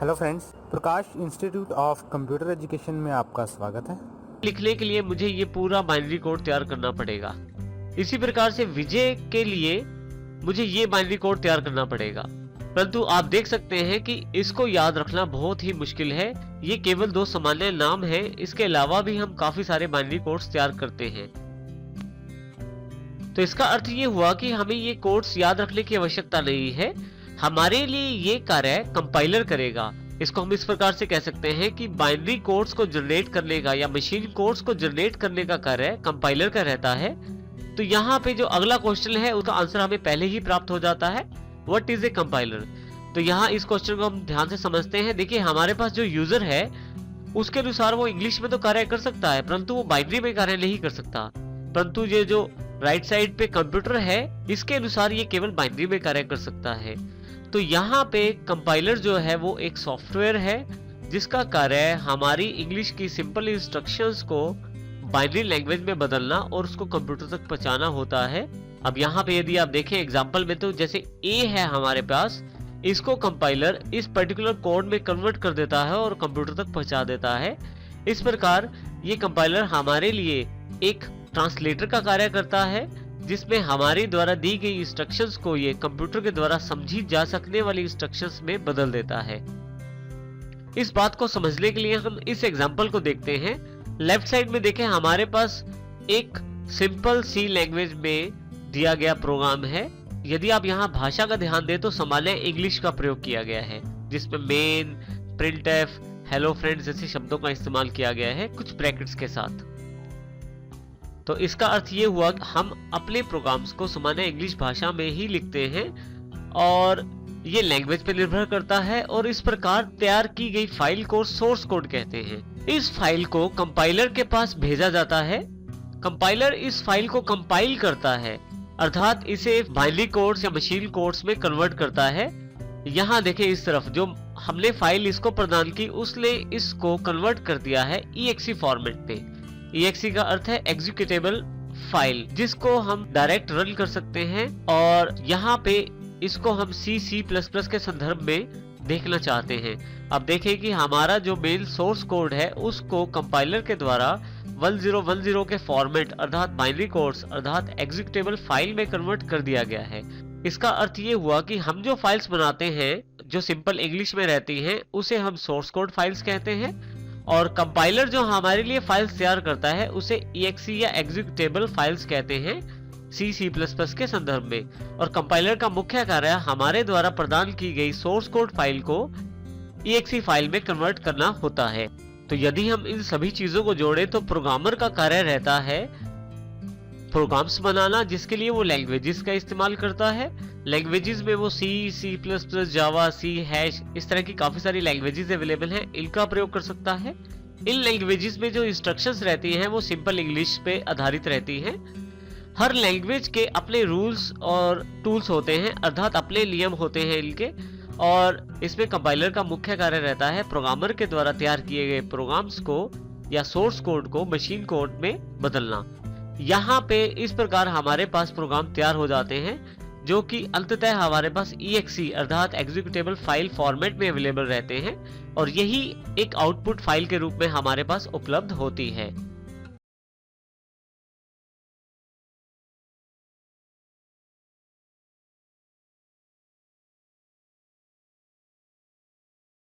Hello friends, Prakash institute of computer education में आपका स्वागत है। लिखने के लिए मुझे ये पूरा बाइनरी कोड तैयार करना पड़ेगा। इसी प्रकार से विजय के लिए मुझे ये बाइनरी कोड तैयार करना पड़ेगा, परंतु आप देख सकते हैं कि इसको याद रखना बहुत ही मुश्किल है। ये केवल दो सामान्य नाम हैं, इसके अलावा भी हम काफी सारे बाइनरी कोड्स तैयार करते हैं। तो इसका अर्थ ये हुआ कि हमें ये कोड्स याद रखने की आवश्यकता नहीं है, हमारे लिए ये कार्य कंपाइलर करेगा। इसको हम इस प्रकार से कह सकते हैं कि बाइनरी कोड्स को जनरेट करने का या मशीन कोड्स को जनरेट करने का कार्य कंपाइलर का रहता है। तो यहाँ पे जो अगला क्वेश्चन है उसका आंसर हमें पहले ही प्राप्त हो जाता है, व्हाट इज ए कंपाइलर। तो यहाँ इस क्वेश्चन को हम ध्यान से समझते हैं। देखिए, हमारे पास जो यूजर है उसके अनुसार वो इंग्लिश में तो कार्य कर सकता है, परंतु वो बाइनरी में कार्य नहीं कर सकता। परंतु ये जो राइट साइड पे कंप्यूटर है, इसके अनुसार ये केवल बाइनरी में कार्य कर सकता है। तो यहाँ पे कंपाइलर जो है वो एक सॉफ्टवेयर है जिसका कार्य हमारी इंग्लिश की सिंपल इंस्ट्रक्शंस को बाइनरी लैंग्वेज में बदलना और उसको कंप्यूटर तक पहुंचाना होता है। अब यहाँ पे यदि आप देखें एग्जांपल में, तो जैसे ए है हमारे पास, इसको कंपाइलर इस पर्टिकुलर कोड में कन्वर्ट कर देता है और कंप्यूटर तक पहुंचा देता है। इस प्रकार ये कंपाइलर हमारे लिए एक ट्रांसलेटर का कार्य करता है, जिसमें हमारे द्वारा दी गई इंस्ट्रक्शंस को ये कंप्यूटर के द्वारा समझी जा सकने वाली इंस्ट्रक्शंस में बदल देता है। इस बात को समझने के लिए हम इस एग्जांपल को देखते हैं। लेफ्ट साइड में देखें, हमारे पास एक सिंपल सी लैंग्वेज में दिया गया प्रोग्राम है। यदि आप यहाँ भाषा का ध्यान दें तो सामान्य इंग्लिश का प्रयोग किया गया है, जिसमें मेन, प्रिंटफ, हेलो फ्रेंड्स जैसे शब्दों का इस्तेमाल किया गया है कुछ ब्रैकेट्स के साथ। तो इसका अर्थ ये हुआ कि हम अपने प्रोग्राम्स को सामान्य इंग्लिश भाषा में ही लिखते हैं और ये लैंग्वेज पे निर्भर करता है, और इस प्रकार तैयार की गई फाइल को सोर्स कोड कहते हैं। इस फाइल को कंपाइलर के पास भेजा जाता है। कंपाइलर इस फाइल को कंपाइल करता है, अर्थात इसे बाइनरी कोड्स या मशीन कोड्स में कन्वर्ट करता है। यहाँ देखें, इस तरफ जो हमने फाइल इसको प्रदान की उसने इसको कन्वर्ट कर दिया है EXE फॉर्मेट पे। EXE का अर्थ है एग्जीक्यूटेबल फाइल, जिसको हम डायरेक्ट रन कर सकते हैं, और यहाँ पे इसको हम C++ के संदर्भ में देखना चाहते हैं। अब देखें कि हमारा जो मेन सोर्स कोड है उसको कंपाइलर के द्वारा 1010 के फॉर्मेट अर्थात बाइनरी कोड्स अर्थात एग्जीक्यूटेबल फाइल में कन्वर्ट कर दिया गया है। इसका अर्थ ये हुआ कि हम जो फाइल्स बनाते हैं जो सिंपल इंग्लिश में रहती हैं उसे हम सोर्स कोड फाइल्स कहते हैं, और कंपाइलर जो हमारे लिए फाइल्स तैयार करता है उसे EXE या एग्जीक्यूटेबल फाइल्स कहते हैं C++ के संदर्भ में। और कंपाइलर का मुख्य कार्य हमारे द्वारा प्रदान की गई सोर्स कोड फाइल को EXE फाइल में कन्वर्ट करना होता है। तो यदि हम इन सभी चीजों को जोड़ें तो प्रोग्रामर का कार्य रहता है प्रोग्राम्स बनाना, जिसके लिए वो लैंग्वेजेस का इस्तेमाल करता है। लैंग्वेजेस में वो C++, जावा, C#, इस तरह की काफी सारी लैंग्वेजेस अवेलेबल हैं, इनका प्रयोग कर सकता है। इन लैंग्वेजेस में जो इंस्ट्रक्शंस रहती हैं वो सिंपल इंग्लिश पे आधारित रहती हैं। हर लैंग्वेज के अपने रूल्स और टूल्स होते हैं, अर्थात अपने नियम होते हैं इनके, और इसमें कंपाइलर का मुख्य कार्य रहता है प्रोग्रामर के द्वारा तैयार किए गए प्रोग्राम्स को या सोर्स कोड को मशीन कोड में बदलना। यहाँ पे इस प्रकार हमारे पास प्रोग्राम तैयार हो जाते हैं जो कि अंततः हमारे पास EXE अर्थात एग्जीक्यूटेबल फाइल फॉर्मेट में अवेलेबल रहते हैं, और यही एक आउटपुट फाइल के रूप में हमारे पास उपलब्ध होती है।